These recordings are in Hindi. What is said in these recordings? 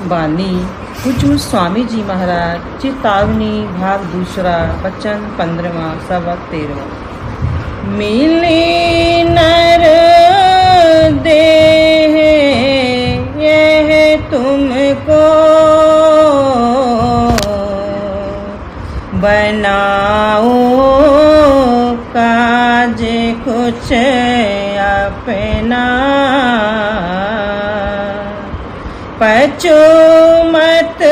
बानी हुजूर स्वामी जी महाराज। चेतावनी भाग दूसरा, वचन 15वां, सबक 13वां। मिली नर देह यह तुमको बनाओ काज कुछ अपना, पचो मत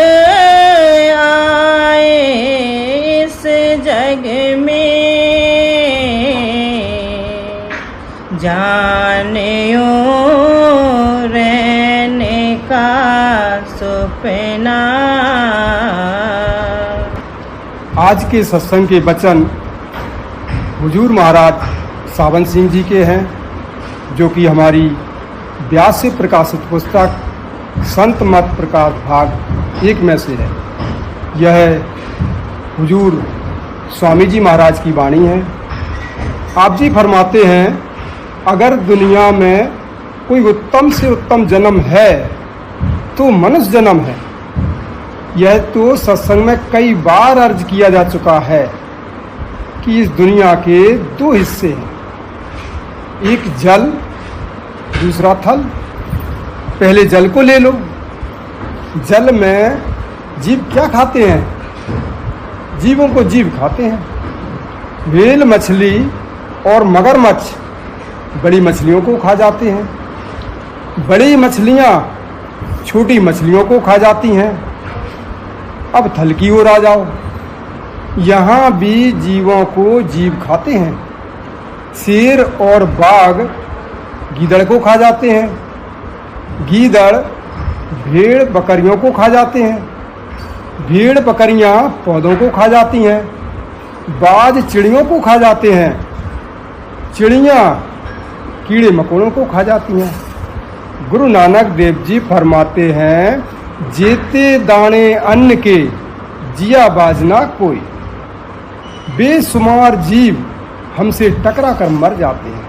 आए इस जग में, जानियो रहने का सपना। आज के सत्संग के वचन हुजूर महाराज सावन सिंह जी के हैं, जो कि हमारी व्यास से प्रकाशित पुस्तक संत मत प्रकाश भाग 1 में से है। यह हुजूर स्वामी जी महाराज की वाणी है। आप जी फरमाते हैं, अगर दुनिया में कोई उत्तम से उत्तम जन्म है तो मनुष्य जन्म है। यह तो सत्संग में कई बार अर्ज किया जा चुका है कि इस दुनिया के 2 हिस्से हैं, एक जल दूसरा थल। पहले जल को ले लो। जल में जीव क्या खाते हैं? जीवों को जीव खाते हैं। व्हेल मछली और मगरमच्छ बड़ी मछलियों को खा जाते हैं। बड़ी मछलियाँ छोटी मछलियों को खा जाती हैं। अब थल की ओर आ जाओ। यहाँ भी जीवों को जीव खाते हैं। शेर और बाघ गीदड़ को खा जाते हैं। गीदड़ भेड़ बकरियों को खा जाते हैं। भेड़ बकरियां पौधों को खा जाती हैं। बाज चिड़ियों को खा जाते हैं। चिड़ियां कीड़े मकोड़ों को खा जाती हैं। गुरु नानक देव जी फरमाते हैं, जेते दाने अन्न के जिया बाजना कोई। बेशुमार जीव हमसे टकरा कर मर जाते हैं।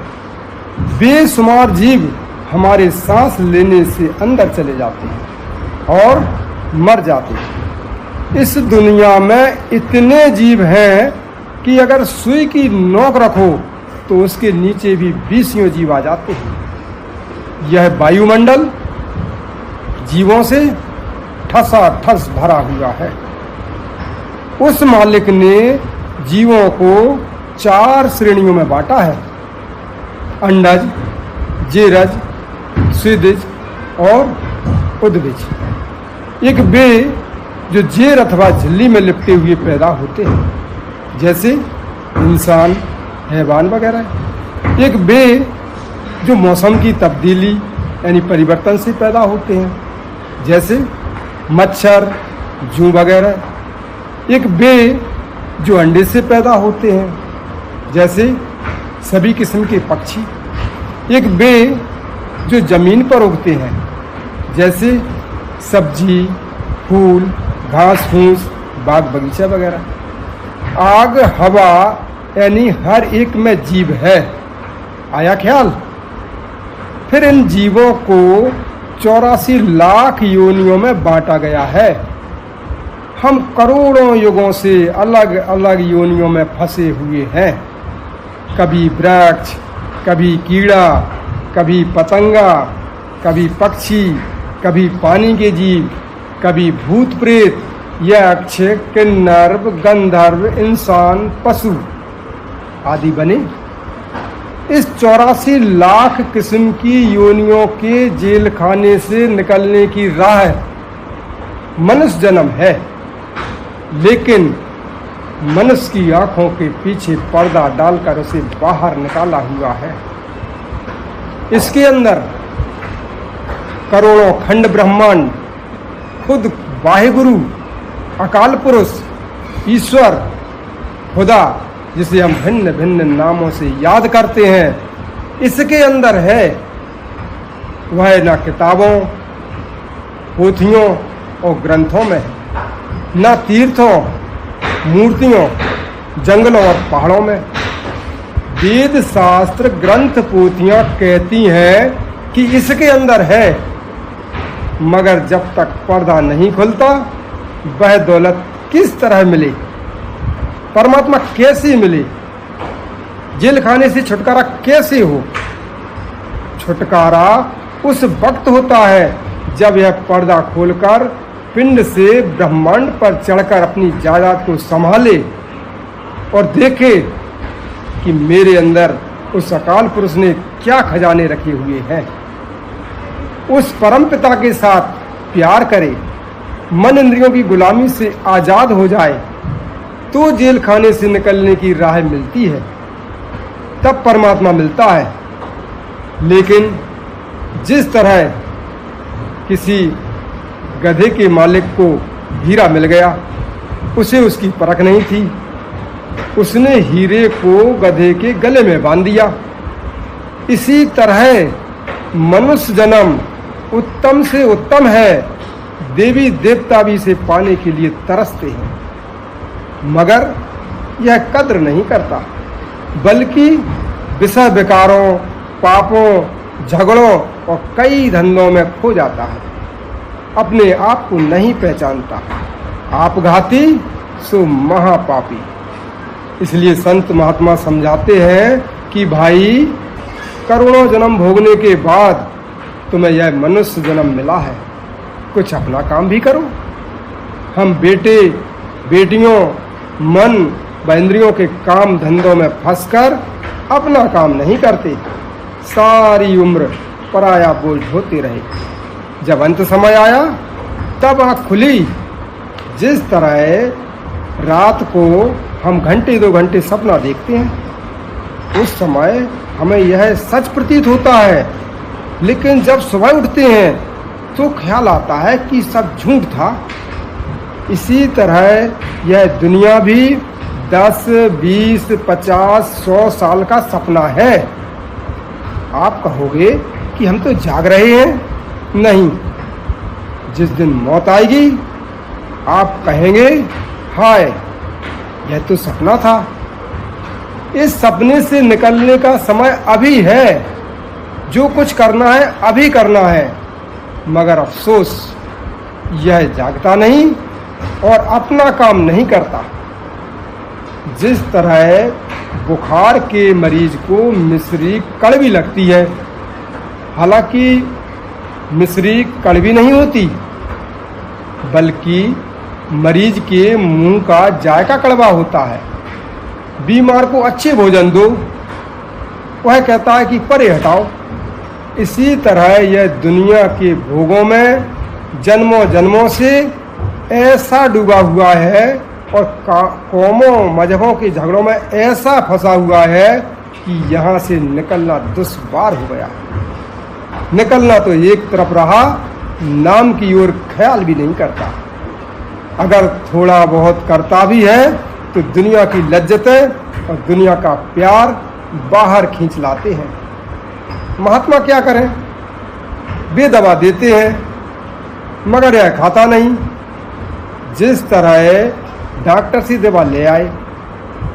बेशुमार जीव हमारे सांस लेने से अंदर चले जाते हैं और मर जाते हैं। इस दुनिया में इतने जीव हैं कि अगर सुई की नोक रखो तो उसके नीचे भी 20 जीव आ जाते हैं। यह वायुमंडल जीवों से ठसाठस भरा हुआ है। उस मालिक ने जीवों को 4 श्रेणियों में बांटा है, अंडज, जेरज, स्विदिज और उद्भिज। एक बे जो जेर अथवा झिल्ली में लिपटे हुए पैदा होते हैं, जैसे इंसान, हैवान वगैरह। एक बे जो मौसम की तब्दीली यानी परिवर्तन से पैदा होते हैं, जैसे मच्छर, जूं वगैरह। एक बे जो अंडे से पैदा होते हैं, जैसे सभी किस्म के पक्षी। एक बे जो जमीन पर उगते हैं, जैसे सब्जी, फूल, घास फूस, बाग बगीचा वगैरह। आग, हवा यानी हर एक में जीव है। आया ख्याल? फिर इन जीवों को 84 लाख योनियों में बांटा गया है। हम करोड़ों युगों से अलग अलग योनियों में फंसे हुए हैं। कभी वृक्ष, कभी कीड़ा, कभी पतंगा, कभी पक्षी, कभी पानी के जीव, कभी भूत प्रेत, यक्ष, किन्नर, गंधर्व, इंसान, पशु आदि बने। इस 84 लाख किस्म की योनियों के जेल खाने से निकलने की राह मनुष्य जन्म है। लेकिन मनुष्य की आंखों के पीछे पर्दा डालकर उसे बाहर निकाला हुआ है। इसके अंदर करोड़ों खंड ब्रह्मांड, खुद वाहिगुरु, अकाल पुरुष, ईश्वर, खुदा, जिसे हम भिन्न भिन्न नामों से याद करते हैं, इसके अंदर है। वह न किताबों, पोथियों और ग्रंथों में है, न तीर्थों, मूर्तियों, जंगलों और पहाड़ों में। वेद शास्त्र ग्रंथ पोथियां कहती हैं कि इसके अंदर है, मगर जब तक पर्दा नहीं खुलता वह दौलत किस तरह मिले, परमात्मा कैसे मिले, जेल खाने से छुटकारा कैसे हो। छुटकारा उस वक्त होता है जब यह पर्दा खोलकर पिंड से ब्रह्मांड पर चढ़कर अपनी जायदाद को संभाले और देखे कि मेरे अंदर उस अकाल पुरुष ने क्या खजाने रखे हुए हैं। उस परम पिता के साथ प्यार करे, मन इंद्रियों की गुलामी से आजाद हो जाए तो जेल खाने से निकलने की राह मिलती है, तब परमात्मा मिलता है। लेकिन जिस तरह किसी गधे के मालिक को हीरा मिल गया, उसे उसकी परख नहीं थी, उसने हीरे को गधे के गले में बांध दिया। इसी तरह मनुष्य जन्म उत्तम से उत्तम है, देवी देवता भी इसे पाने के लिए तरसते हैं, मगर यह कद्र नहीं करता, बल्कि विषय विकारों, पापों, झगड़ों और कई धंधों में खो जाता है, अपने आप को नहीं पहचानता। आपघाती सो महापापी। इसलिए संत महात्मा समझाते हैं कि भाई, करोड़ों जन्म भोगने के बाद तुम्हें यह मनुष्य जन्म मिला है, कुछ अपना काम भी करो। हम बेटे बेटियों, मन व इंद्रियों के काम धंधों में फंसकर अपना काम नहीं करते, सारी उम्र पराया बोझ ढोते रहे। जब अंत समय आया तब आँख खुली। जिस तरह रात को हम घंटे 2 घंटे सपना देखते हैं, उस समय हमें यह सच प्रतीत होता है, लेकिन जब सुबह उठते हैं तो ख्याल आता है कि सब झूठ था। इसी तरह यह दुनिया भी 10, 20, 50, 100 साल का सपना है। आप कहोगे कि हम तो जाग रहे हैं। नहीं, जिस दिन मौत आएगी आप कहेंगे, हाय, यह तो सपना था। इस सपने से निकलने का समय अभी है। जो कुछ करना है अभी करना है, मगर अफसोस यह जागता नहीं और अपना काम नहीं करता। जिस तरह बुखार के मरीज को मिश्री कड़वी लगती है, हालांकि मिश्री कड़वी नहीं होती, बल्कि मरीज के मुंह का जायका कड़वा होता है। बीमार को अच्छे भोजन दो, वह कहता है कि परे हटाओ। इसी तरह यह दुनिया के भोगों में जन्मों जन्मों से ऐसा डूबा हुआ है और कौमों मजहबों के झगड़ों में ऐसा फंसा हुआ है कि यहाँ से निकलना दुश्वार हो गया। निकलना तो एक तरफ रहा, नाम की ओर ख्याल भी नहीं करता। अगर थोड़ा बहुत करता भी है तो दुनिया की लज्जतें और दुनिया का प्यार बाहर खींच लाते हैं। महात्मा क्या करें? वे दवा देते हैं मगर यह खाता नहीं। जिस तरह डॉक्टर से दवा ले आए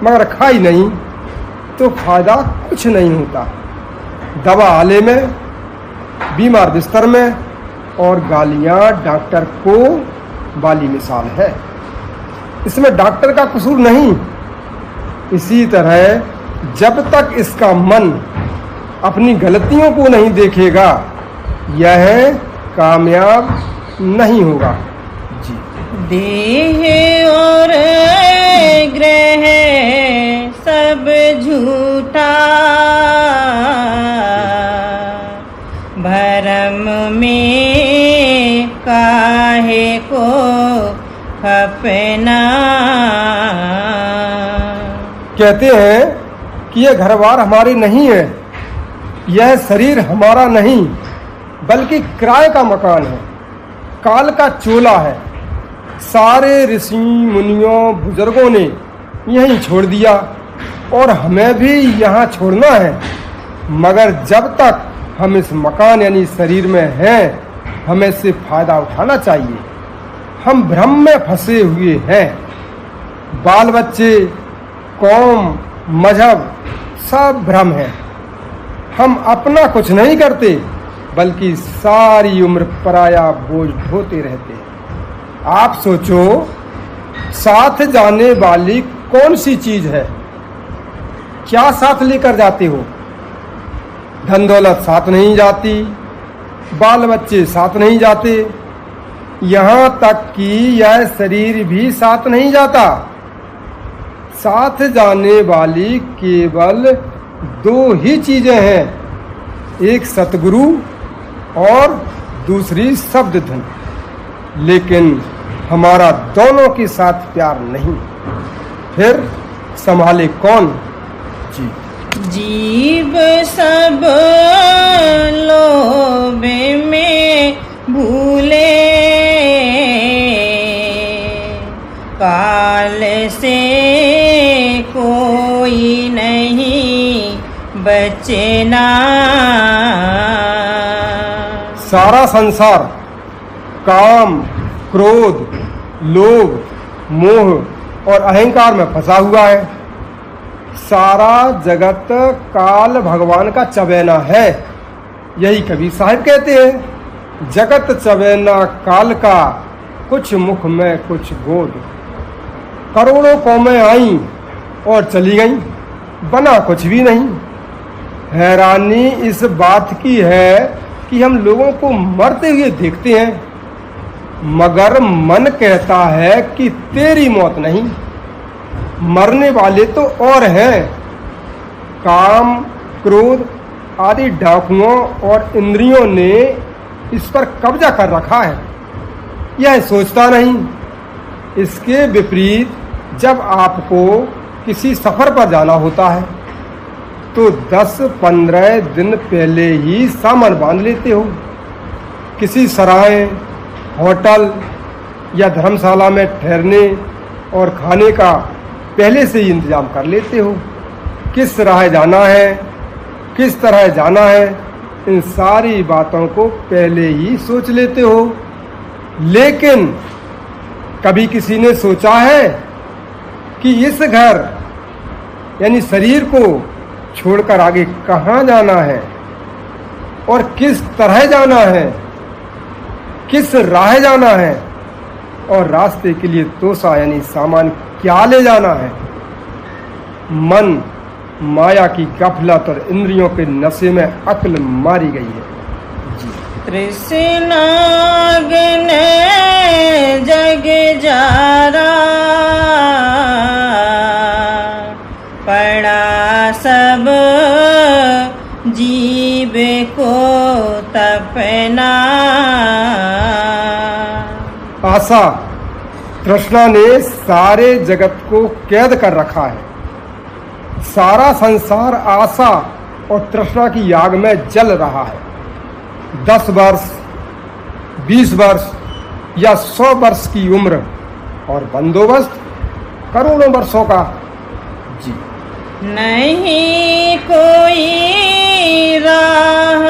मगर खाई नहीं तो फायदा कुछ नहीं होता। दवा आले में, बीमार बिस्तर में और गालियां डॉक्टर को वाली मिसाल है। इसमें डॉक्टर का कसूर नहीं। इसी तरह जब तक इसका मन अपनी गलतियों को नहीं देखेगा, यह कामयाब नहीं होगा। जी। देह और ग्रह सब झूठा, भरम में काहे को खपना। कहते हैं कि यह घर बार हमारे नहीं है, यह शरीर हमारा नहीं बल्कि किराए का मकान है, काल का चोला है। सारे ऋषि मुनियों बुजुर्गों ने यहीं छोड़ दिया और हमें भी यहाँ छोड़ना है। मगर जब तक हम इस मकान यानी शरीर में हैं, हमें इससे फायदा उठाना चाहिए। हम भ्रम में फंसे हुए हैं। बाल बच्चे, कौम, मजहब सब भ्रम है। हम अपना कुछ नहीं करते बल्कि सारी उम्र पराया बोझ ढोते रहते हैं। आप सोचो, साथ जाने वाली कौन सी चीज है? क्या साथ लेकर जाते हो? धन दौलत साथ नहीं जाती, बाल बच्चे साथ नहीं जाते, यहाँ तक कि यह शरीर भी साथ नहीं जाता। साथ जाने वाली केवल दो ही चीजें हैं, एक सतगुरु और दूसरी शब्द धन। लेकिन हमारा दोनों के साथ प्यार नहीं, फिर संभाले कौन? जी जीव सब लोभ में भूले, काल से कोई नहीं बचना। सारा संसार काम, क्रोध, लोभ, मोह और अहंकार में फंसा हुआ है। सारा जगत काल भगवान का चबेना है। यही कबीर साहब कहते हैं, जगत चबेना काल का, कुछ मुख में कुछ गोद। करोड़ों कौमें आईं और चली गईं, बना कुछ भी नहीं। हैरानी इस बात की है कि हम लोगों को मरते हुए देखते हैं, मगर मन कहता है कि तेरी मौत नहीं। मरने वाले तो और हैं। काम, क्रोध आदि डाकुओं और इंद्रियों ने इस पर कब्जा कर रखा है, यह सोचता नहीं। इसके विपरीत जब आपको किसी सफर पर जाना होता है तो 10-15 दिन पहले ही सामान बांध लेते हो। किसी सराय, होटल या धर्मशाला में ठहरने और खाने का पहले से ही इंतजाम कर लेते हो। किस राह जाना है, किस तरह जाना है, इन सारी बातों को पहले ही सोच लेते हो। लेकिन कभी किसी ने सोचा है कि इस घर यानी शरीर को छोड़कर आगे कहाँ जाना है और किस तरह जाना है, किस राह जाना है, और रास्ते के लिए तोसा यानी सामान क्या ले जाना है? मन माया की गफलत और इंद्रियों के नशे में अक्ल मारी गई है। तृष्णाग्न जग जारा, पड़ा सब जीव को तपना। आशा, तृष्णा ने सारे जगत को कैद कर रखा है। सारा संसार आशा और तृष्णा की आग में जल रहा है। 10 वर्ष, 20 वर्ष या 100 वर्ष की उम्र और बंदोबस्त करोड़ों वर्षों का। जी नहीं कोई राह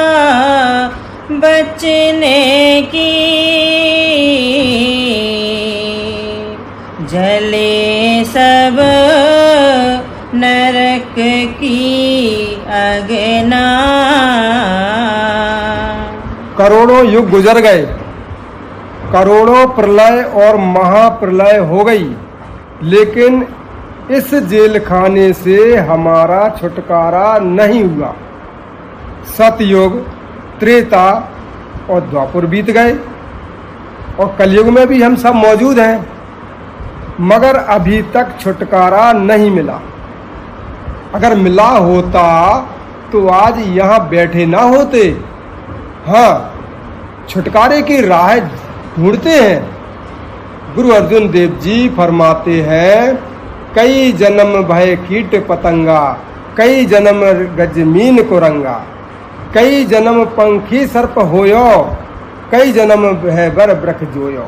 बचने की, जले सब नरक की अगना। करोड़ों युग गुजर गए, करोड़ों प्रलय और महाप्रलय हो गई, लेकिन इस जेल खाने से हमारा छुटकारा नहीं हुआ। सतयुग, त्रेता और द्वापर बीत गए और कलयुग में भी हम सब मौजूद हैं, मगर अभी तक छुटकारा नहीं मिला। अगर मिला होता तो आज यहाँ बैठे ना होते। हाँ, छुटकारे की राह ढूंढते हैं। गुरु अर्जुन देव जी फरमाते हैं, कई जन्म भय कीट पतंगा, कई जन्म गजमीन को रंगा, कई जन्म पंखी सर्प होयो, कई जन्म है बर ब्रख जोयो।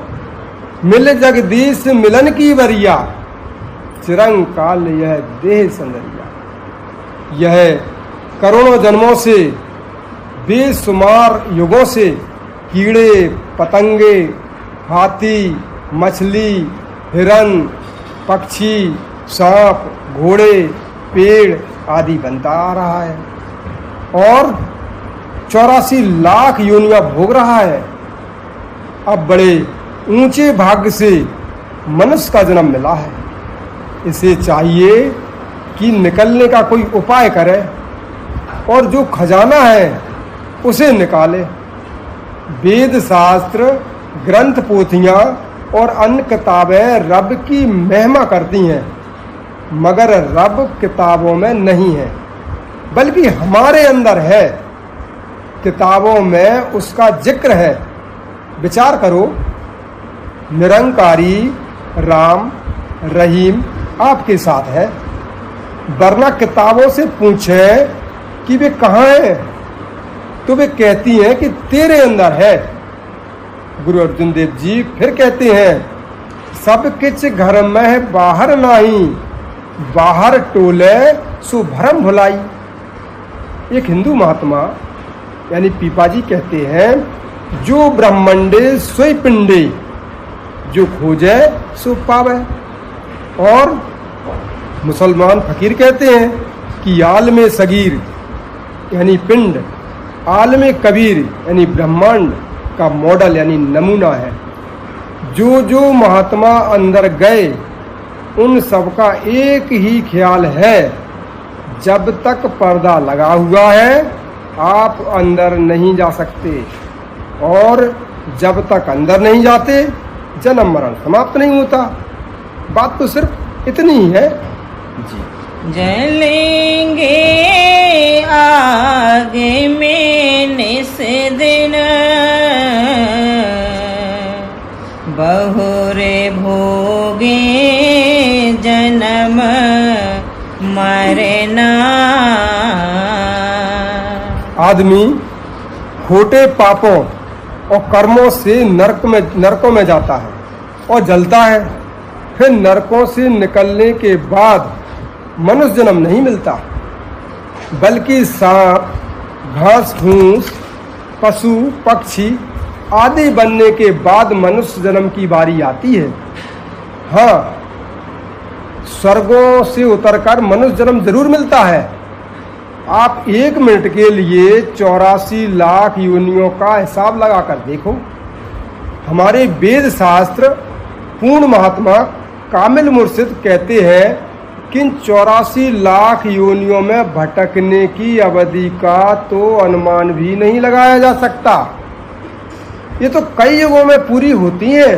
मिल जगदीश मिलन की वरिया, चिरंग काल यह देह संदरिया। यह करोड़ों जन्मों से, बेशुमार युगों से कीड़े पतंगे, हाथी, मछली, हिरन, पक्षी, सांप, घोड़े, पेड़ आदि बनता आ रहा है। और 84 लाख योनियां भोग रहा है। अब बड़े ऊंचे भाग्य से मनुष्य का जन्म मिला है। इसे चाहिए कि निकलने का कोई उपाय करे और जो खजाना है उसे निकाले। वेद शास्त्र, ग्रंथ पोथियां और अन्य किताबें रब की महिमा करती हैं, मगर रब किताबों में नहीं है, बल्कि हमारे अंदर है। किताबों में उसका जिक्र है। विचार करो, निरंकारी राम रहीम आपके साथ है, वरना किताबों से पूछें कि वे कहाँ हैं तो वे कहती हैं कि तेरे अंदर है। गुरु अर्जुन देव जी फिर कहते हैं, सब किछ घर में है बाहर नाही, बाहर टोले सो भरम भुलाई। एक हिंदू महात्मा यानी पीपाजी कहते हैं, जो ब्रह्मंडे सोई पिंडे, जो खोजे सो पावे। और मुसलमान फकीर कहते हैं कि आलमे सगीर यानी पिंड, आलमे कबीर यानी ब्रह्मांड का मॉडल यानी नमूना है। जो जो महात्मा अंदर गए उन सबका एक ही ख्याल है, जब तक पर्दा लगा हुआ है आप अंदर नहीं जा सकते, और जब तक अंदर नहीं जाते जन्म मरण समाप्त नहीं होता। बात तो सिर्फ इतनी ही है जी। जलेंगे आगे में निस दिन, बहुरे भोगे जन्म मरना। आदमी खोटे पापों और कर्मों से नरकों में जाता है और जलता है। फिर नरकों से निकलने के बाद मनुष्य जन्म नहीं मिलता, बल्कि सांप, घास फूस, पशु पक्षी आदि बनने के बाद मनुष्य जन्म की बारी आती है। हाँ, स्वर्गों से उतरकर मनुष्य जन्म जरूर मिलता है। आप 1 मिनट के लिए 84 लाख योनियों का हिसाब लगाकर देखो। हमारे वेद शास्त्र पूर्ण महात्मा कामिल मुर्शिद कहते हैं कि 84 लाख योनियों में भटकने की अवधि का तो अनुमान भी नहीं लगाया जा सकता। ये तो कई युगों में पूरी होती हैं।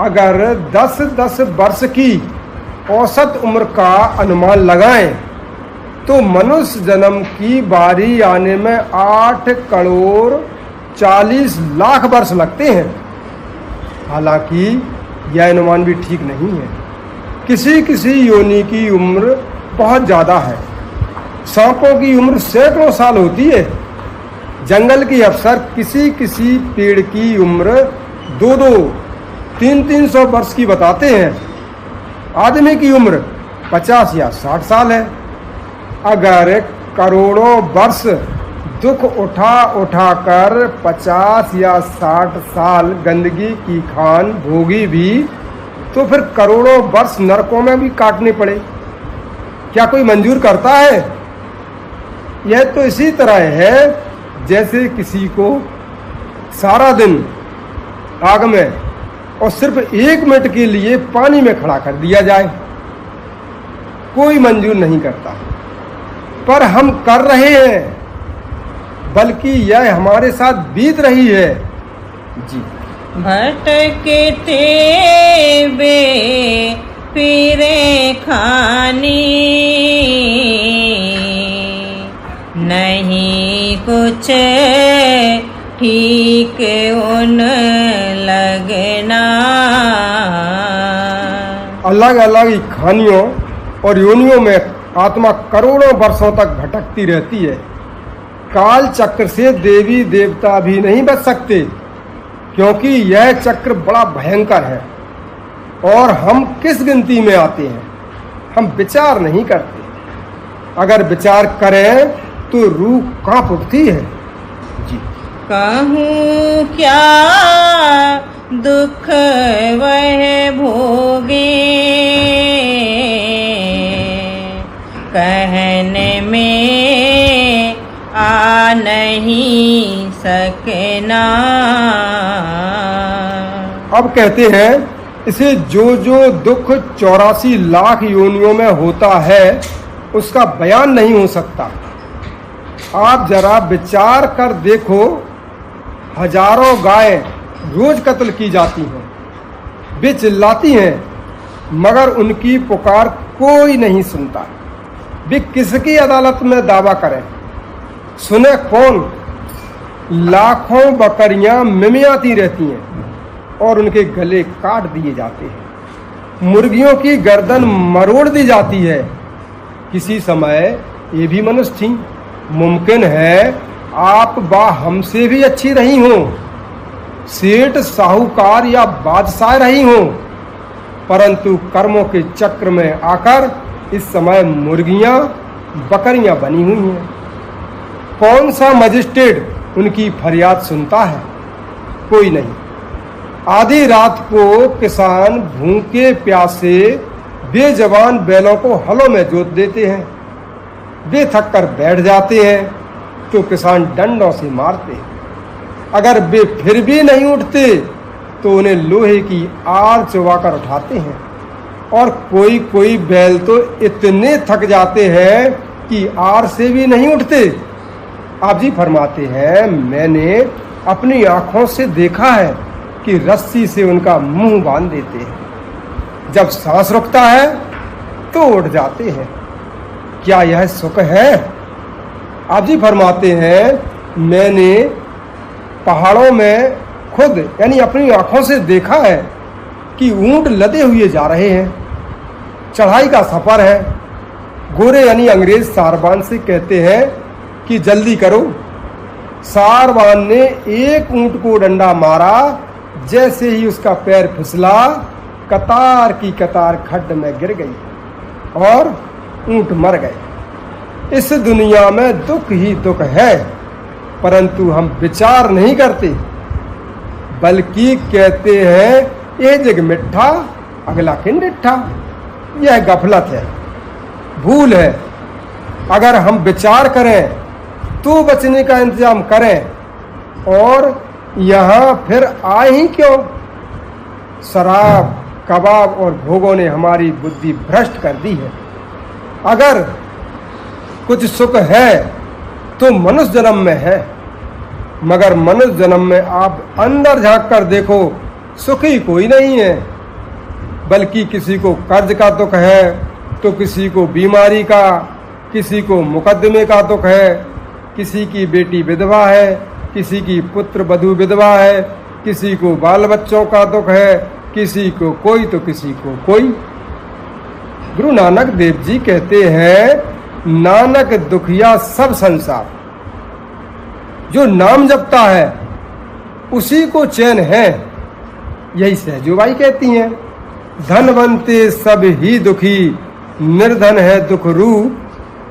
अगर 10-10 वर्ष की औसत उम्र का अनुमान लगाएं तो मनुष्य जन्म की बारी आने में 8 करोड़ 40 लाख वर्ष लगते हैं। हालांकि यह अनुमान भी ठीक नहीं है। किसी किसी योनि की उम्र बहुत ज़्यादा है। सांपों की उम्र सैकड़ों साल होती है। जंगल की अफसर किसी किसी पेड़ की उम्र 200, 300 वर्ष की बताते हैं। आदमी की उम्र 50 या 60 साल है। अगर करोड़ों वर्ष दुख उठा उठा कर 50 या 60 साल गंदगी की खान भोगी भी, तो फिर करोड़ों वर्ष नरकों में भी काटने पड़े, क्या कोई मंजूर करता है? यह तो इसी तरह है जैसे किसी को सारा दिन आग में और सिर्फ 1 मिनट के लिए पानी में खड़ा कर दिया जाए, कोई मंजूर नहीं करता। पर हम कर रहे हैं, बल्कि यह हमारे साथ बीत रही है जी। भटकते बे फिरे खानी, नहीं कुछ ठीक उन लगना। अलग अलग खानियों और योनियों में आत्मा करोड़ों वर्षों तक भटकती रहती है। काल चक्र से देवी देवता भी नहीं बच सकते, क्योंकि यह चक्र बड़ा भयंकर है। और हम किस गिनती में आते हैं? हम विचार नहीं करते। अगर विचार करें तो रूह कांप उठती है जी। कहूँ क्या दुख वह भोगे, कहने में आ नहीं सकना। अब कहते हैं इसे जो जो दुख 84 लाख योनियों में होता है उसका बयान नहीं हो सकता। आप जरा विचार कर देखो, हजारों गाय रोज कत्ल की जाती हैं, वे चिल्लाती हैं मगर उनकी पुकार कोई नहीं सुनता। वे किसकी अदालत में दावा करें, सुने कौन? लाखों बकरियां मिमियाती रहती हैं और उनके गले काट दिए जाते हैं। मुर्गियों की गर्दन मरोड़ दी जाती है। किसी समय ये भी मनुष्य थी। मुमकिन है आप हमसे भी अच्छी रही हो, सेठ साहूकार या बादशाह रही हो, परंतु कर्मों के चक्र में आकर इस समय मुर्गियां बकरियां बनी हुई हैं। कौन सा मजिस्ट्रेट उनकी फरियाद सुनता है? कोई नहीं। आधी रात को किसान भूखे प्यासे बेजवान बैलों को हलों में जोत देते हैं। वे थक कर बैठ जाते हैं तो किसान डंडों से मारते हैं। अगर वे फिर भी नहीं उठते तो उन्हें लोहे की आड़ चुबाकर उठाते हैं। और कोई कोई बैल तो इतने थक जाते हैं कि आड़ से भी नहीं उठते। आप जी फरमाते हैं, मैंने अपनी आंखों से देखा है कि रस्सी से उनका मुंह बांध देते हैं। जब सांस रुकता है तो उठ जाते हैं। क्या यह सुख है? आप जी फरमाते हैं, मैंने पहाड़ों में खुद यानी अपनी आंखों से देखा है कि ऊंट लदे हुए जा रहे हैं। चढ़ाई का सफर है। गोरे यानी अंग्रेज सारबान से कहते हैं कि जल्दी करो। सारबान ने एक ऊंट को डंडा मारा, जैसे ही उसका पैर फिसला कतार की कतार खड्ड में गिर गई और ऊंट मर गए। इस दुनिया में दुख ही दुख है, परंतु हम विचार नहीं करते, बल्कि कहते हैं ये जग मिठा अगला किन डिठा। यह गफलत है, भूल है। अगर हम विचार करें तो बचने का इंतजाम करें। और यहाँ फिर आए ही क्यों? शराब, कबाब और भोगों ने हमारी बुद्धि भ्रष्ट कर दी है। अगर कुछ सुख है तो मनुष्य जन्म में है, मगर मनुष्य जन्म में आप अंदर झांक कर देखो, सुखी कोई नहीं है। बल्कि किसी को कर्ज का दुख है तो किसी को बीमारी का, किसी को मुकदमे का दुख है, किसी की बेटी विधवा है, किसी की पुत्र वधू विधवा है, किसी को बाल बच्चों का दुख है, किसी को कोई तो किसी को कोई। गुरु नानक देव जी कहते हैं, नानक दुखिया सब संसार। जो नाम जपता है उसी को चैन है। यही सहजोबाई कहती हैं, धनवंते सब ही दुखी, निर्धन है दुख रूप,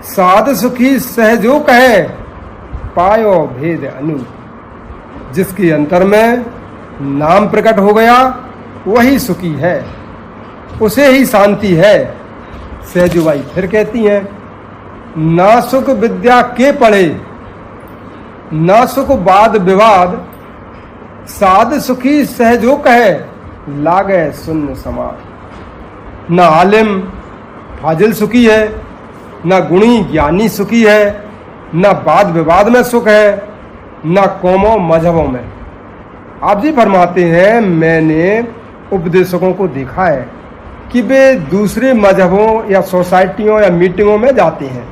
साध सुखी सहजो कहे, पायो भेद अनूप। जिसके अंतर में नाम प्रकट हो गया वही सुखी है, उसे ही शांति है। सहजोबाई फिर कहती हैं, ना सुख विद्या के पढ़े, ना सुख वाद विवाद, साध सुखी सहजो कहे, लागे सुन्न समाज। ना आलिम फाजिल सुखी है, ना गुणी ज्ञानी सुखी है, ना वाद विवाद में सुख है, ना कौमों मजहबों में। आप जी फरमाते हैं, मैंने उपदेशकों को देखा है कि वे दूसरे मजहबों या सोसाइटियों या मीटिंगों में जाते हैं।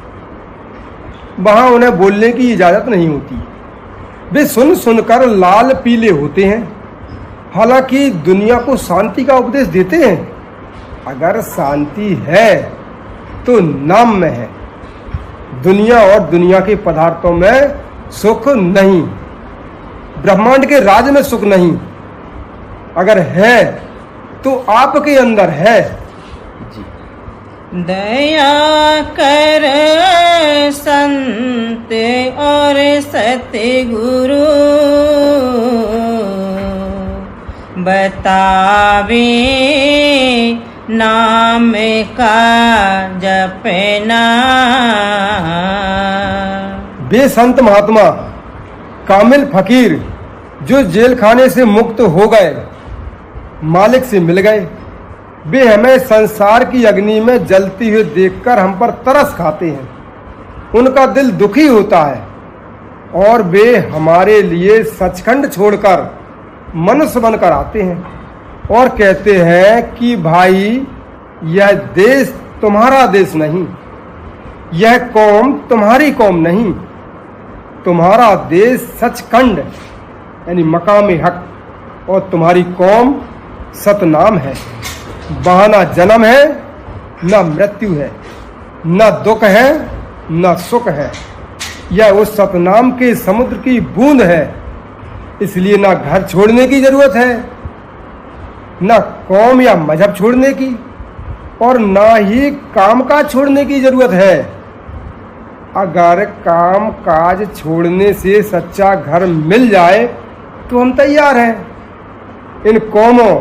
वहाँ उन्हें बोलने की इजाज़त नहीं होती। वे सुन सुनकर लाल पीले होते हैं। हालांकि दुनिया को शांति का उपदेश देते हैं। अगर शांति है तो नाम में है। दुनिया और दुनिया के पदार्थों में सुख नहीं, ब्रह्मांड के राज में सुख नहीं। अगर है तो आपके अंदर है। दया कर संत और सतगुरु, बतावे नाम का जपना। वे संत महात्मा कामिल फकीर जो जेल खाने से मुक्त हो गए, मालिक से मिल गए, वे हमें संसार की अग्नि में जलती हुई देखकर हम पर तरस खाते हैं। उनका दिल दुखी होता है और वे हमारे लिए सचखंड छोड़कर मनुष्य बनकर आते हैं और कहते हैं कि भाई, यह देश तुम्हारा देश नहीं, यह कौम तुम्हारी कौम नहीं, तुम्हारा देश सचखंड यानी मकाम हक और तुम्हारी कौम सतनाम है। वहाँ ना जन्म है, ना मृत्यु है, ना दुख है, ना सुख है। यह उस सतनाम के समुद्र की बूंद है। इसलिए ना घर छोड़ने की जरूरत है, ना कौम या मजहब छोड़ने की, और ना ही काम काज छोड़ने की जरूरत है। अगर काम काज छोड़ने से सच्चा घर मिल जाए तो हम तैयार हैं। इन कौमों,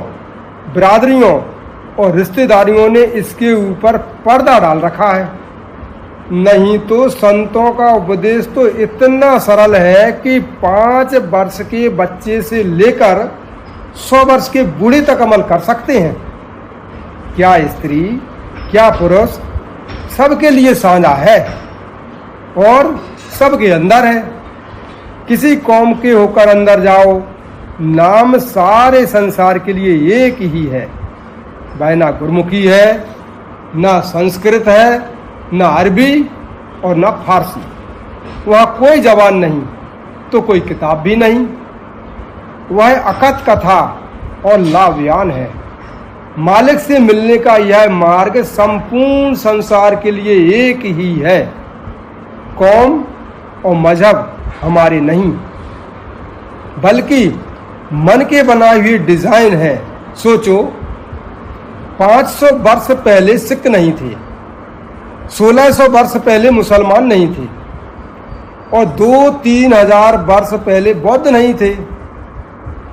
बिरादरियों और रिश्तेदारियों ने इसके ऊपर पर्दा डाल रखा है। नहीं तो संतों का उपदेश तो इतना सरल है कि 5 वर्ष के बच्चे से लेकर 100 वर्ष के बूढ़े तक अमल कर सकते हैं। क्या स्त्री, क्या पुरुष, सबके लिए साझा है और सबके अंदर है। किसी कौम के होकर अंदर जाओ, नाम सारे संसार के लिए एक ही है। वह ना गुरमुखी है, ना संस्कृत है, ना अरबी और ना फारसी। वहाँ कोई जबान नहीं तो कोई किताब भी नहीं। वह अकथ कथा और लाव्यान है। मालिक से मिलने का यह मार्ग संपूर्ण संसार के लिए एक ही है। कौम और मजहब हमारे नहीं, बल्कि मन के बनाई हुई डिजाइन है। सोचो, 500 वर्ष पहले सिख नहीं थे, 1600 वर्ष पहले मुसलमान नहीं थे और 2-3 हजार वर्ष पहले बौद्ध नहीं थे,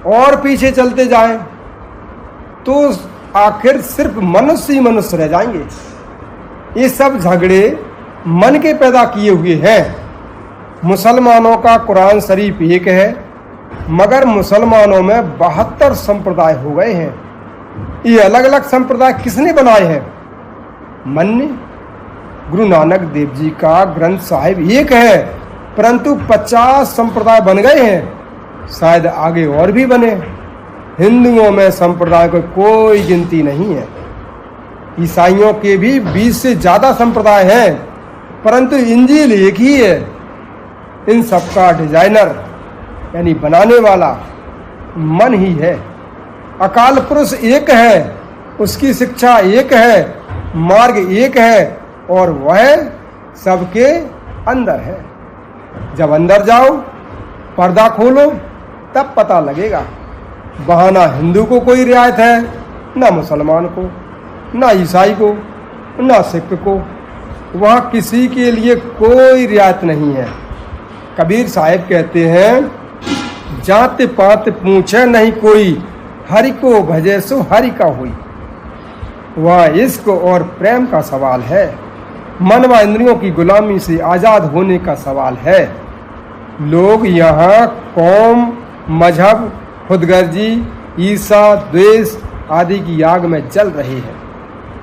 और पीछे चलते जाएं तो आखिर सिर्फ मनुष्य ही मनुष्य रह जाएंगे। ये सब झगड़े मन के पैदा किए हुए हैं। मुसलमानों का कुरान शरीफ एक है, मगर मुसलमानों में 72 संप्रदाय हो गए हैं। ये अलग अलग संप्रदाय किसने बनाए हैं? मन ने। गुरु नानक देव जी का ग्रंथ साहिब एक है, परंतु 50 संप्रदाय बन गए हैं। शायद आगे और भी बने। हिंदुओं में संप्रदाय को कोई गिनती नहीं है। ईसाइयों के भी 20 से ज्यादा संप्रदाय हैं, परंतु इंजील एक ही है। इन सबका डिजाइनर यानी बनाने वाला मन ही है। अकाल पुरुष एक है, उसकी शिक्षा एक है, मार्ग एक है और वह सबके अंदर है। जब अंदर जाओ, पर्दा खोलो, तब पता लगेगा। वहाँ ना हिंदू को कोई रियायत है, ना मुसलमान को, ना ईसाई को, ना सिख को। वहाँ किसी के लिए कोई रियायत नहीं है। कबीर साहिब कहते हैं, जात पात पूछे नहीं कोई, हरि को भजे सो हरि का हुई। वह इश्क और प्रेम का सवाल है। मन व इंद्रियों की गुलामी से आजाद होने का सवाल है। लोग यहाँ कौम, मजहब, खुदगर्जी, ईर्षा, द्वेष आदि की आग में जल रहे हैं।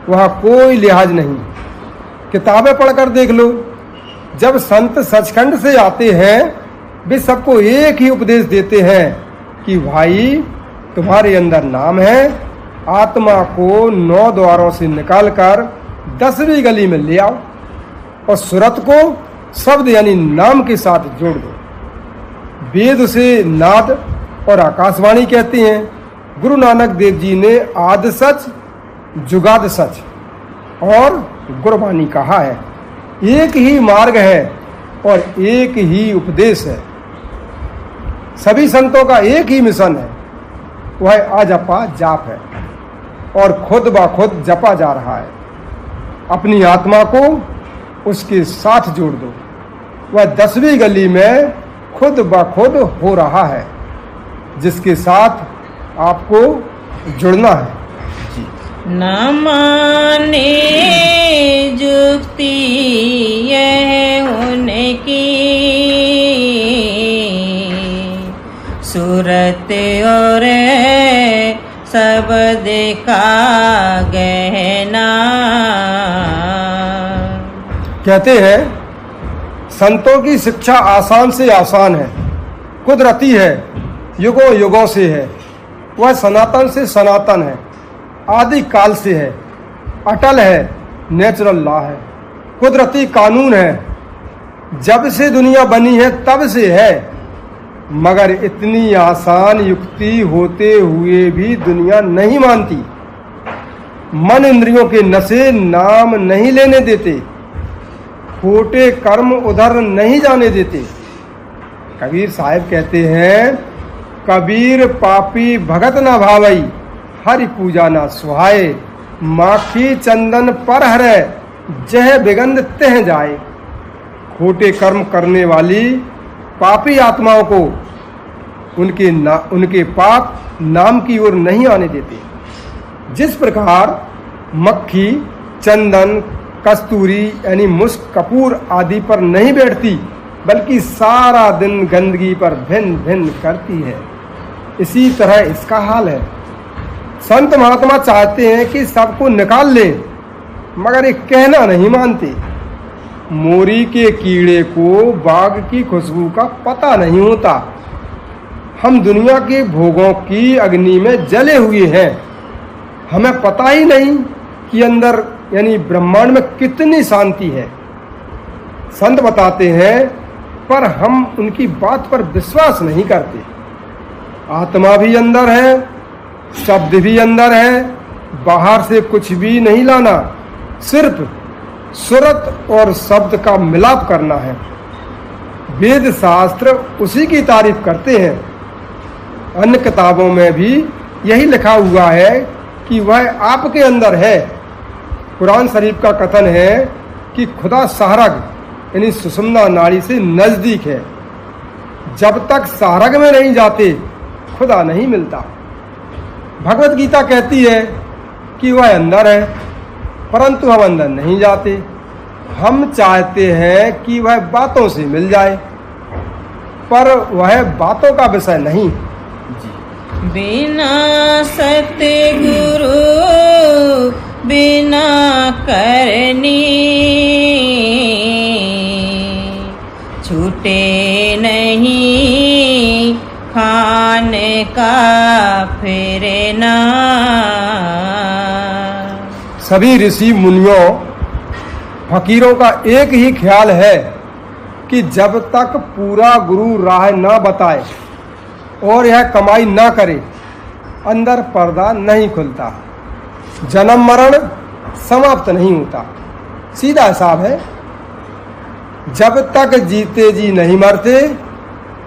वहाँ कोई लिहाज नहीं। किताबें पढ़कर देख लो। जब संत सचखंड से आते हैं, वे सबको एक ही उपदेश देते हैं कि भाई, तुम्हारे अंदर नाम है, आत्मा को 9 द्वारों से निकालकर 10वीं गली में ले आओ और सूरत को शब्द यानी नाम के साथ जोड़ दो। वेद से नाद और आकाशवाणी कहती हैं। गुरु नानक देव जी ने आद सच, जुगाद सच और गुरबानी कहा है। एक ही मार्ग है और एक ही उपदेश है। सभी संतों का एक ही मिशन है, वह अजपा जाप है और खुद ब खुद जपा जा रहा है। अपनी आत्मा को उसके साथ जोड़ दो। वह 10वीं गली में खुद ब खुद हो रहा है, जिसके साथ आपको जुड़ना है। न माने जुक्ति यह उनकी, सूरत और सब देखा गहना। कहते हैं संतों की शिक्षा आसान से आसान है, कुदरती है, युगों युगों से है, वह सनातन से सनातन है, आदि काल से है, अटल है, नेचुरल लॉ है, कुदरती कानून है, जब से दुनिया बनी है तब से है। मगर इतनी आसान युक्ति होते हुए भी दुनिया नहीं मानती। मन इंद्रियों के नशे नाम नहीं लेने देते, खोटे कर्म उधर नहीं जाने देते। कबीर साहब कहते हैं, कबीर पापी भगत न भावई, हरि पूजा न सुहाए, माखी चंदन पर हरे, जह बिगंध तह जाए। खोटे कर्म करने वाली पापी आत्माओं को उनके पाप नाम की ओर नहीं आने देते। जिस प्रकार मक्खी चंदन कस्तूरी यानी मुस्क कपूर आदि पर नहीं बैठती, बल्कि सारा दिन गंदगी पर भिन्न भिन्न करती है, इसी तरह इसका हाल है। संत महात्मा चाहते हैं कि सबको निकाल लें, मगर ये कहना नहीं मानते। मोरी के कीड़े को बाग की खुशबू का पता नहीं होता। हम दुनिया के भोगों की अग्नि में जले हुए हैं, हमें पता ही नहीं कि अंदर यानी ब्रह्मांड में कितनी शांति है। संत बताते हैं, पर हम उनकी बात पर विश्वास नहीं करते। आत्मा भी अंदर है, शब्द भी अंदर है, बाहर से कुछ भी नहीं लाना, सिर्फ सुरत और शब्द का मिलाप करना है। वेद शास्त्र उसी की तारीफ करते हैं। अन्य किताबों में भी यही लिखा हुआ है कि वह आपके अंदर है। कुरान शरीफ का कथन है कि खुदा सहरग यानी सुषुम्ना नाड़ी से नजदीक है। जब तक सहरग में नहीं जाते खुदा नहीं मिलता। भगवत गीता कहती है कि वह अंदर है, परंतु हम अंदर नहीं जाते। हम चाहते हैं कि वह बातों से मिल जाए, पर वह बातों का विषय नहीं। बिना सतगुरु बिना करनी, छूटे नहीं खान का फेरना। सभी ऋषि मुनियों फकीरों का एक ही ख्याल है कि जब तक पूरा गुरु राह न बताए और यह कमाई न करे, अंदर पर्दा नहीं खुलता, जन्म मरण समाप्त नहीं होता। सीधा हिसाब है। जब तक जीते जी नहीं मरते,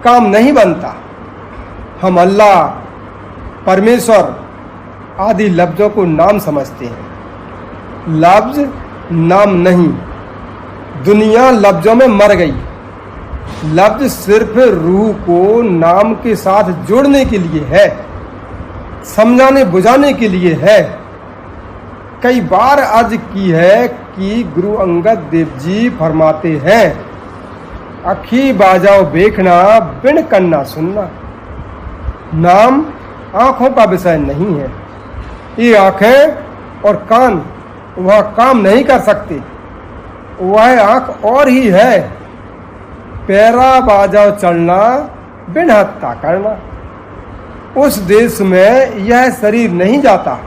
काम नहीं बनता। हम अल्लाह, परमेश्वर आदि लफ्जों को नाम समझते हैं। लफ्ज नाम नहीं। दुनिया लफ्जों में मर गई। लफ्ज सिर्फ रूह को नाम के साथ जोड़ने के लिए है, समझाने बुझाने के लिए है। कई बार अर्ज की है कि गुरु अंगद देव जी फरमाते हैं, अखी बाजाओ देखना बिन कन्ना सुनना। नाम आंखों का विषय नहीं है। ये आंखें और कान वह काम नहीं कर सकते। वह आंख और ही है। पैरा बाजाओ चलना बिन हत्या करना। उस देश में यह शरीर नहीं जाता।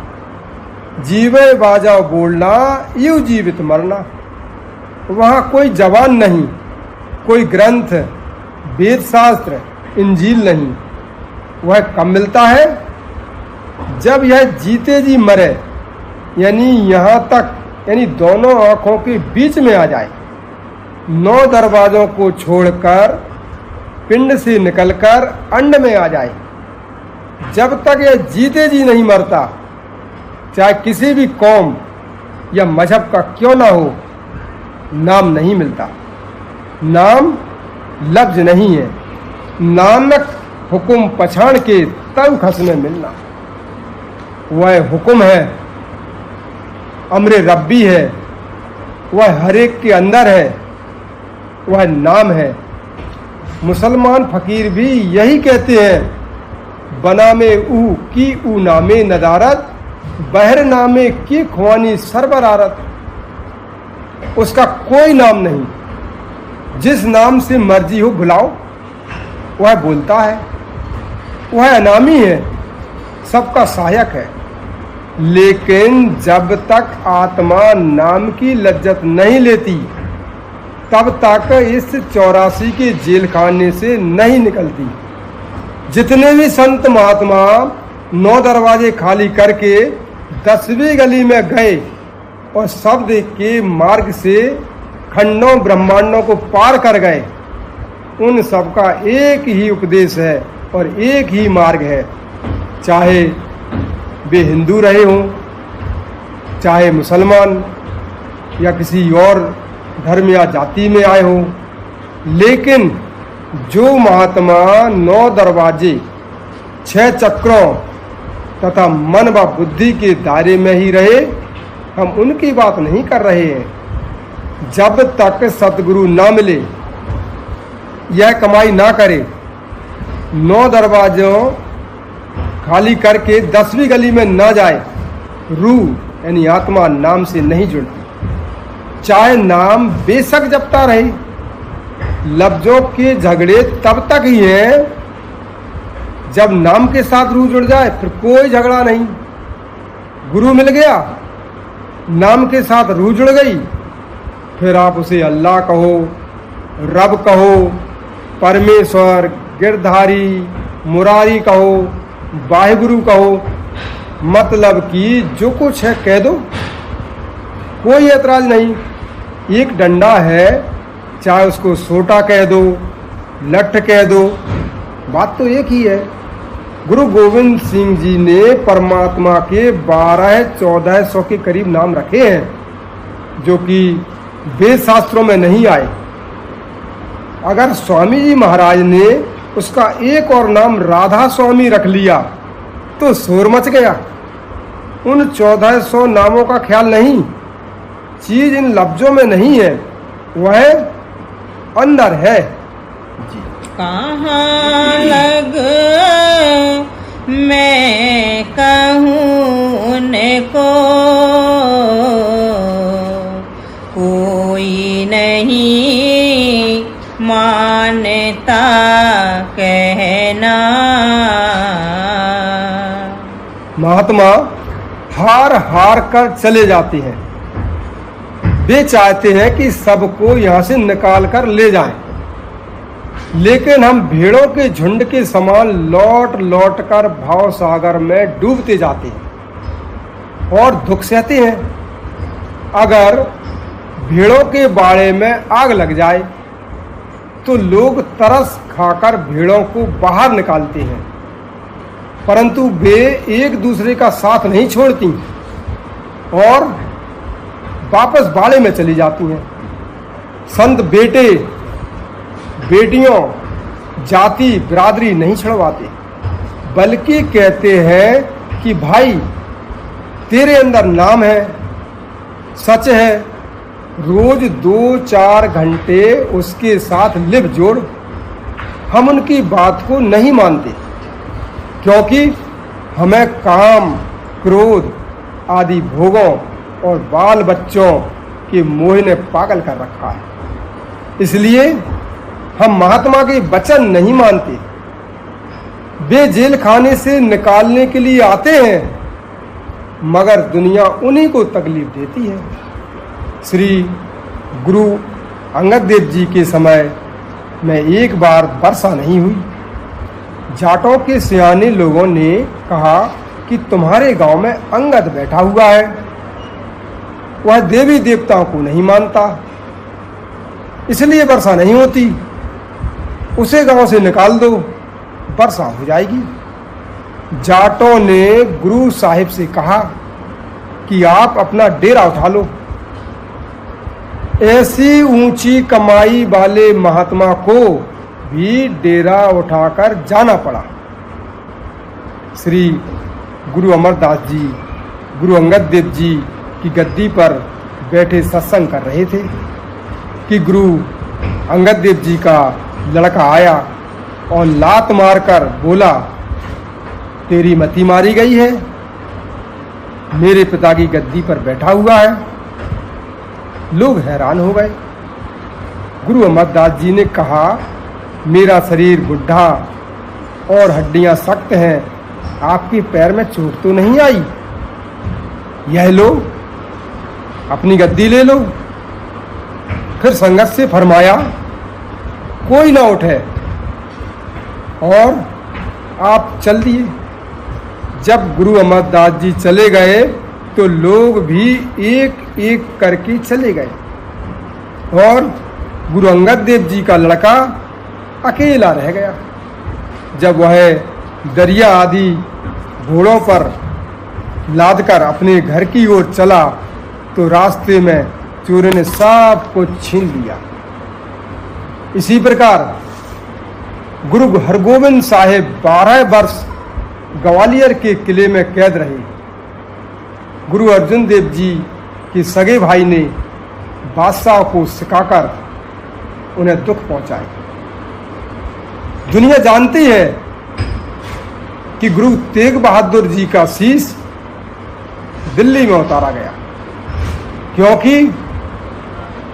जीवे बाजाओ बोलना यूं जीवित मरना। वहाँ कोई जवान नहीं, कोई ग्रंथ, वेद शास्त्र, इंजील नहीं। वह कब मिलता है? जब यह जीते जी मरे, यानी यहाँ तक, यानी दोनों आंखों के बीच में आ जाए। 9 दरवाजों को छोड़कर पिंड से निकलकर अंड में आ जाए। जब तक यह जीते जी नहीं मरता, चाहे किसी भी कौम या मजहब का क्यों ना हो, नाम नहीं मिलता। नाम लफ्ज नहीं है। नानक हुक्म पछाड़ के तब खस में मिलना। वह हुक्म है, अमरे रब्बी है, वह हर एक के अंदर है, वह नाम है। मुसलमान फकीर भी यही कहते हैं बना में ऊ की ऊ नामे नदारत, बहर नामे की खुआनी सरबरारत। उसका कोई नाम नहीं, जिस नाम से मर्जी हो बुलाओ वह बोलता है। वह अनामी है, सबका सहायक है। लेकिन जब तक आत्मा नाम की लज्जत नहीं लेती तब तक इस 84 के जेल खाने से नहीं निकलती। जितने भी संत महात्मा 9 दरवाजे खाली करके 10वीं गली में गए और शब्द के मार्ग से खंडों ब्रह्मांडों को पार कर गए, उन सबका एक ही उपदेश है और एक ही मार्ग है। चाहे वे हिंदू रहे हों, चाहे मुसलमान या किसी और धर्म या जाति में आए हों, लेकिन जो महात्मा 9 दरवाजे 6 चक्रों तथा मन व बुद्धि के दायरे में ही रहे, हम उनकी बात नहीं कर रहे हैं। जब तक सतगुरु ना मिले, यह कमाई ना करे, 9 दरवाजों खाली करके 10वीं गली में ना जाए, रूह यानी आत्मा नाम से नहीं जुड़ती। चाहे नाम बेशक जपता रहे, लफ्जों के झगड़े तब तक ही हैं जब नाम के साथ रूह जुड़ जाए, फिर कोई झगड़ा नहीं। गुरु मिल गया, नाम के साथ रूह जुड़ गई, फिर आप उसे अल्लाह कहो, रब कहो, परमेश्वर, गिरधारी, मुरारी कहो, वाहिगुरु कहो, मतलब कि जो कुछ है कह दो, कोई ऐतराज नहीं। एक डंडा है, चाहे उसको सोटा कह दो, लठ कह दो, बात तो एक ही है। गुरु गोविंद सिंह जी ने परमात्मा के 1200-1400 के करीब नाम रखे हैं, जो कि वेद शास्त्रों में नहीं आए। अगर स्वामी जी महाराज ने उसका एक और नाम राधा स्वामी रख लिया तो शोर मच गया। उन 1400 नामों का ख्याल नहीं, चीज इन लफ्जों में नहीं है, वह अंदर है। कहाँ लग मैं कहूँ उनको, कोई नहीं मानता कहना। महात्मा हार हार कर चले जाते हैं। वे चाहते हैं कि सबको यहाँ से निकाल कर ले जाएं, लेकिन हम भेड़ों के झुंड के समान लौट लौट कर भाव सागर में डूबते जाते हैं और दुख सहते हैं। अगर भेड़ों के बाड़े में आग लग जाए तो लोग तरस खाकर भेड़ों को बाहर निकालते हैं, परंतु वे एक दूसरे का साथ नहीं छोड़ती और वापस बाड़े में चली जाती हैं। संत बेटे बेटियों जाति बिरादरी नहीं छुड़वाते, बल्कि कहते हैं कि भाई तेरे अंदर नाम है, सच है, रोज 2-4 घंटे उसके साथ लिप जोड़। हम उनकी बात को नहीं मानते क्योंकि हमें काम, क्रोध आदि भोगों और बाल बच्चों के मोह ने पागल कर रखा है। इसलिए हम महात्मा के वचन नहीं मानते। वे जेल खाने से निकालने के लिए आते हैं, मगर दुनिया उन्हीं को तकलीफ देती है। श्री गुरु अंगद देव जी के समय में एक बार वर्षा नहीं हुई। जाटों के सियाने लोगों ने कहा कि तुम्हारे गांव में अंगद बैठा हुआ है, वह देवी देवताओं को नहीं मानता, इसलिए वर्षा नहीं होती, उसे गांव से निकाल दो, वर्षा हो जाएगी। जाटों ने गुरु साहिब से कहा कि आप अपना डेरा उठा लो। ऐसी ऊंची कमाई वाले महात्मा को भी डेरा उठाकर जाना पड़ा। श्री गुरु अमरदास जी गुरु अंगद देव जी की गद्दी पर बैठे सत्संग कर रहे थे कि गुरु अंगद देव जी का लड़का आया और लात मारकर बोला तेरी मति मारी गई है, मेरे पिता की गद्दी पर बैठा हुआ है। लोग हैरान हो गए। गुरु अमरदास जी ने कहा, मेरा शरीर बुढ़ा और हड्डियां सख्त हैं, आपके पैर में चोट तो नहीं आई? यह लो, अपनी गद्दी ले लो। फिर संगत से फरमाया, कोई ना उठे, और आप चल दिए। जब गुरु अमरदास जी चले गए तो लोग भी एक एक करके चले गए और गुरु अंगद देव जी का लड़का अकेला रह गया। जब वह दरिया आदि घोड़ों पर लादकर अपने घर की ओर चला तो रास्ते में चोरों ने सब कुछ छीन लिया। इसी प्रकार गुरु हरगोविंद साहिब 12 वर्ष ग्वालियर के किले में कैद रहे। गुरु अर्जुन देव जी के सगे भाई ने बादशाह को सिखाकर उन्हें दुख पहुंचाए। दुनिया जानती है कि गुरु तेग बहादुर जी का शीश दिल्ली में उतारा गया, क्योंकि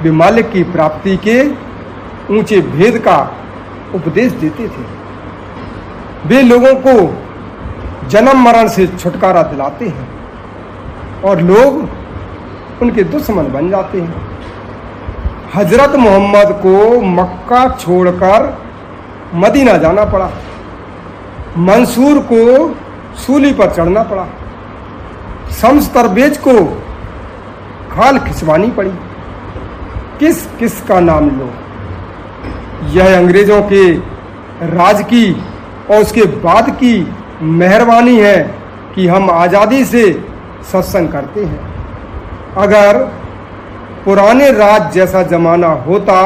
वे मालिक की प्राप्ति के ऊंचे भेद का उपदेश देते थे। वे लोगों को जन्म मरण से छुटकारा दिलाते हैं और लोग उनके दुश्मन बन जाते हैं। हजरत मोहम्मद को मक्का छोड़कर मदीना जाना पड़ा, मंसूर को सूली पर चढ़ना पड़ा, शम्स तरबेज को खाल खिंचवानी पड़ी। किस किस का नाम लो। यह अंग्रेजों के राज की और उसके बाद की मेहरबानी है कि हम आज़ादी से सत्संग करते हैं। अगर पुराने राज जैसा जमाना होता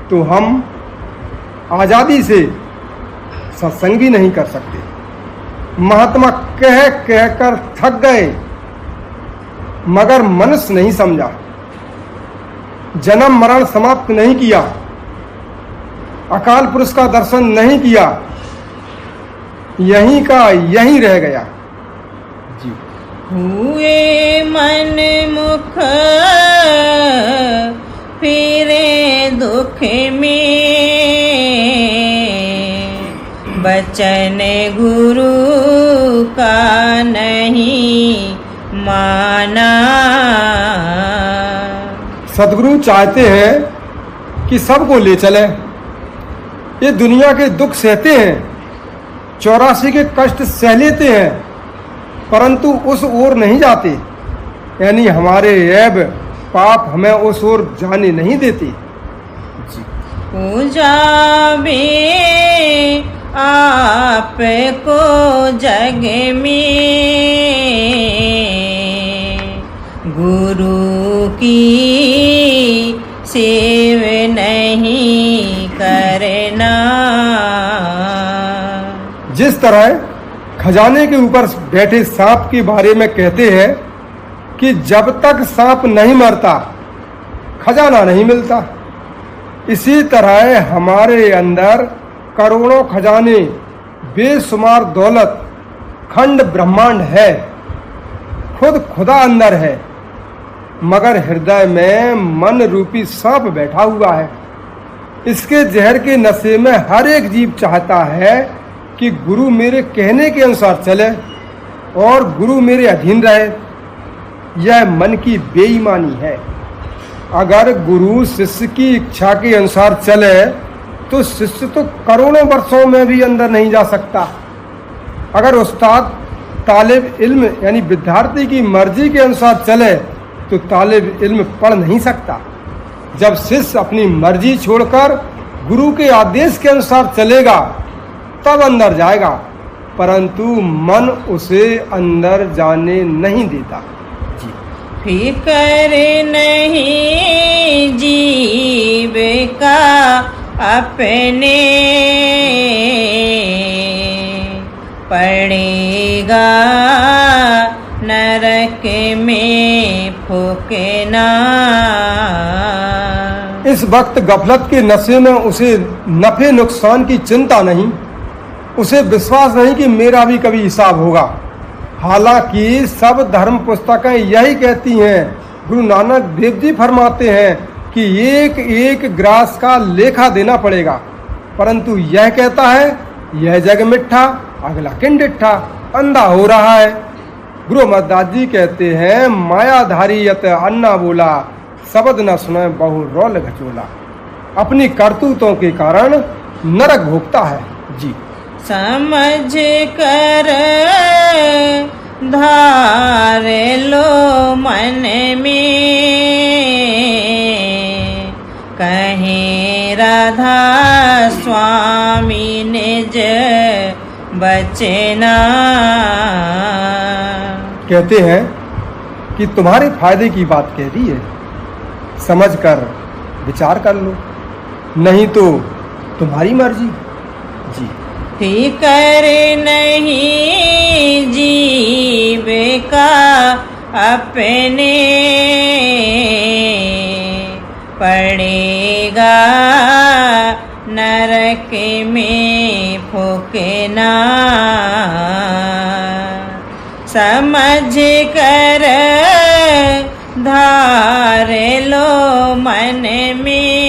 तो हम आज़ादी से सत्संग भी नहीं कर सकते। महात्मा कह कहकर थक गए, मगर मनुष्य नहीं समझा, जन्म मरण समाप्त नहीं किया, अकाल पुरुष का दर्शन नहीं किया, यहीं का यहीं रह गया। जी। हुए मन मुख फिरे दुख में, बचन गुरु का नहीं माना। सदगुरु चाहते हैं कि सबको ले चले। ये दुनिया के दुख सहते हैं, 84 के कष्ट सह लेते हैं, परंतु उस ओर नहीं जाते, यानी हमारे ऐब पाप हमें उस ओर जाने नहीं देते। जी। पूजावे आप को जग में, गुरु की सेव नहीं करना। जिस तरह खजाने के ऊपर बैठे सांप के बारे में कहते हैं कि जब तक सांप नहीं मरता खजाना नहीं मिलता, इसी तरह हमारे अंदर करोड़ों खजाने, बेशुमार दौलत, खंड ब्रह्मांड है, खुद खुदा अंदर है, मगर हृदय में मन रूपी सांप बैठा हुआ है। इसके जहर के नशे में हर एक जीव चाहता है कि गुरु मेरे कहने के अनुसार चले और गुरु मेरे अधीन रहे। यह मन की बेईमानी है। अगर गुरु शिष्य की इच्छा के अनुसार चले तो शिष्य तो करोड़ों वर्षों में भी अंदर नहीं जा सकता। अगर उस्ताद तालिब इल्म यानी विद्यार्थी की मर्जी के अनुसार चले तो तालिब इल्म पढ़ नहीं सकता। जब शिष्य अपनी मर्जी छोड़कर गुरु के आदेश के अनुसार चलेगा तब अंदर जाएगा, परंतु मन उसे अंदर जाने नहीं देता। जी। फिकर नहीं जीव का अपने, पड़ेगा नरक में फूकना। इस वक्त गफलत के नशे में उसे नफे नुकसान की चिंता नहीं उसे विश्वास नहीं कि मेरा भी कभी हिसाब होगा। हालांकि सब धर्म पुस्तकें यही कहती हैं। गुरु नानक देव जी फरमाते हैं कि एक एक ग्रास का लेखा देना पड़ेगा, परंतु यह कहता है यह जग मिठा अगला किंडिठा, अंधा हो रहा है। गुरु अमरदास जी कहते हैं मायाधारी यत अन्ना बोला, शब्द न सुने बहु रौल घचोला। अपनी करतूतों के कारण नरक भोगता है। जी समझ कर धार लो मन में, कहीं राधा स्वामी निज बचना। कहते हैं कि तुम्हारे फायदे की बात कह रही है, समझ कर विचार कर लो, नहीं तो तुम्हारी मर्जी। जी फिकर नहीं जीव का अपने, पड़ेगा नरक में फूकना। समझ कर धार लो मन में,